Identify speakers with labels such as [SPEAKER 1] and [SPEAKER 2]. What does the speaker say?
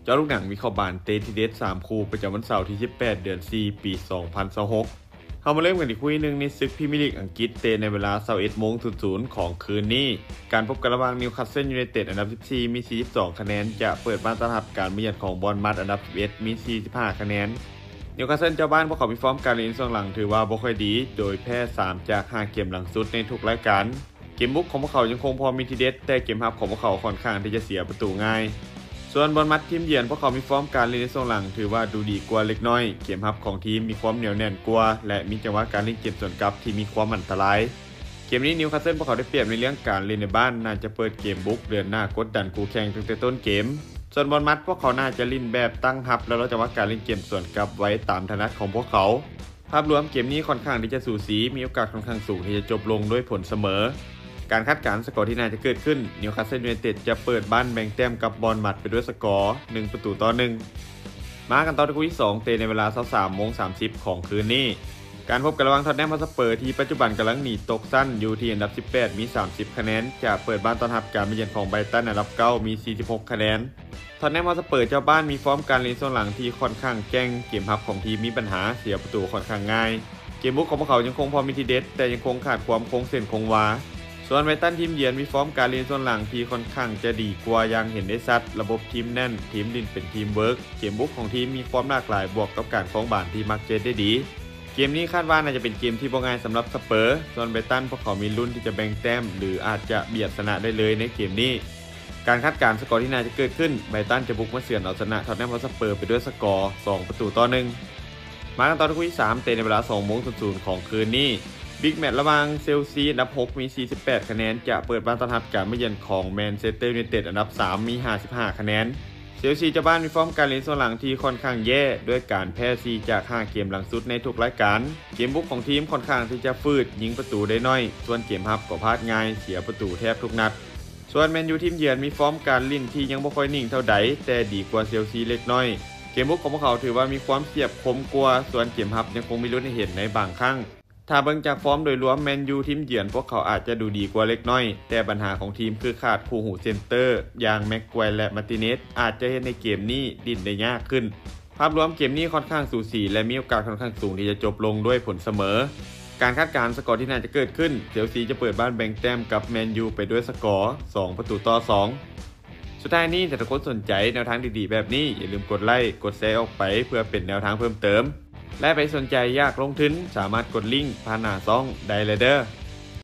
[SPEAKER 1] เจ้าลูกหนังวิเคราะห์บานเตทีเดส3คู่ประจำวันเสาร์ที่18เดือน4ปี2026เรามาเริ่มกันที่คู่หนึ่งในศึกพรีเมียร์ลีกอังกฤษเตะในเวลา21:00ของคืนนี้การพบกันระหว่างนิวคาสเซิลยูไนเต็ดอันดับ14มี42คะแนนจะเปิดบ้านต้อนรับการมาเยือนของบอร์นมัธอันดับ11มี45คะแนนนิวคาสเซิลเจ้าบ้านพวกเขามีฟอร์มการเล่นช่วงหลังถือว่าบ่ค่อยดีโดยแพ้3จาก5เกมหลังสุดในทุกรายการเกมบุกของพวกเขายังคงพอมีทีเด็ดแต่เกมรับของพวกเขาค่อนข้างที่จะเสียประตูง่ายส่วนบอลมัดทีมเยือนพวกเขามีฟอร์มการเล่นในช่วงหลังถือว่าดูดีกว่าเล็กน้อยเกมรับของทีมมีความเหนียวแน่นกว่าและมีจังหวะการเล่นเกมสวนกลับที่มีความอันตรายเกมนี้นิวคาสเซิลพวกเขาได้เปรียบในเรื่องการเล่นในบ้านน่าจะเปิดเกมบุกเดินหน้ากดดันคู่แข่งตั้งแต่ต้นเกมส่วนบอลมัดพวกเขาน่าจะเล่นแบบตั้งรับแล้วจังหวะการเล่นเกมสวนกลับไว้ตามถนัดของพวกเขาภาพรวมเกมนี้ค่อนข้างที่จะสูสีมีโอกาสค่อนข้างสูงที่จะจบลงด้วยผลเสมอการคาดการณ์สกอร์ที่น่าจะเกิดขึ้นนิวคาสเซิลยูไนเต็ดจะเปิดบ้านแบ่งแต้มกับบอร์นมัธไปด้วยสกอร์1-1มากันต่อที่คู่ที่2เตะในเวลา 23:30 ของคืนนี้การพบกันระหว่างท็อตแนมฮอตสเปอร์ที่ปัจจุบันกำลังหนีตกชั้นอยู่ที่อันดับ18มี30คะแนนจะเปิดบ้านต้อนรับการมาเยือนของไบรตันอันดับ9มี46คะแนนท็อตแนมฮอตสเปอร์เจ้าบ้านมีฟอร์มการเล่นช่วงหลังที่ค่อนข้างแกร่งเกมรับของทีมมีปัญหาเสียประตูค่อนข้างง่ายเกมบุกของพวกเขายังคงพอมีทีเด็ดแต่ยังคงขาดความคงเส้นคงวาส่วนไบรตันทีมเยือนมีฟอร์มการเล่นส่วนหลังที่ค่อนข้างจะดีกว่าอย่างเห็นได้ชัดระบบทีมแน่นทีมดินเป็นทีมเวิร์กเกมบุกของทีมมีความหลากหลายบวกกับการคล้องบานที่มักเจอได้ดีเกมนี้คาดว่าน่าจะเป็นเกมที่บ่ง่ายสำหรับสเปอร์ส่วนไบรตันพวกเขามีลุ้นที่จะแบ่งแต้มหรืออาจจะเบียดชนะได้เลยในเกมนี้การคาดการณ์สกอร์ที่น่าจะเกิดขึ้นไบรตันจะบุกมาเฉือนเอาชนะท็อตแนมฮอตสเปอร์ไปด้วยสกอร์2-1มากันต่อที่คู่ที่3เตะในเวลา20:00ของคืนนี้บิ๊กแมตช์ระหว่างเชลซีอันดับ6มี48คะแนนจะเปิดบ้านต้อนรับการมาเยือนของแมนเชสเตอร์ยูไนเต็ดอันดับ3มี55คะแนนเชลซีเจ้าบ้านมีฟอร์มการเล่นส่วนหลังที่ค่อนข้างแย่ด้วยการแพ้4จาก5เกมหลังสุดในทุกรายการเกมบุกของทีมค่อนข้างที่จะฟืดยิงประตูได้น้อยส่วนเกมรับก็พลาดง่ายเสียประตูแทบทุกนัดส่วนแมนยูทีมเยือนมีฟอร์มการเล่นที่ยังบ่ค่อยนิ่งเท่าใดแต่ดีกว่าเชลซีเล็กน้อยเกมบุกของพวกเขาถือว่ามีความเฉียบคมกว่าส่วนเกมรับยังคงมีลุ้นให้เห็นในบางครั้งถ้าเบิ่งจากฟอร์มโดยรวมแมนยูทีมเยือนพวกเขาอาจจะดูดีกว่าเล็กน้อยแต่ปัญหาของทีมคือขาดคู่หูเซนเตอร์อย่างแม็กไกวร์และมาร์ติเนสอาจจะเห็นในเกมนี้ดิ้นได้ยากขึ้นภาพรวมเกมนี้ค่อนข้างสูสีและมีโอกาสค่อนข้างสูงที่จะจบลงด้วยผลเสมอการคาดการณ์สกอร์ที่น่าจะเกิดขึ้นเชลซีจะเปิดบ้านแบ่งแต้มกับแมนยูไปด้วยสกอร์2-2สุดท้ายนี้ถ้าทุกคนสนใจแนวทางดีๆแบบนี้อย่าลืมกดไลค์กดแชร์ออกไปเพื่อเป็นแนวทางเพิ่มเติมและไปสนใจอยากลงทุนสามารถกดลิงก์ผ่านหน้าซ่องได้เลยเด้อ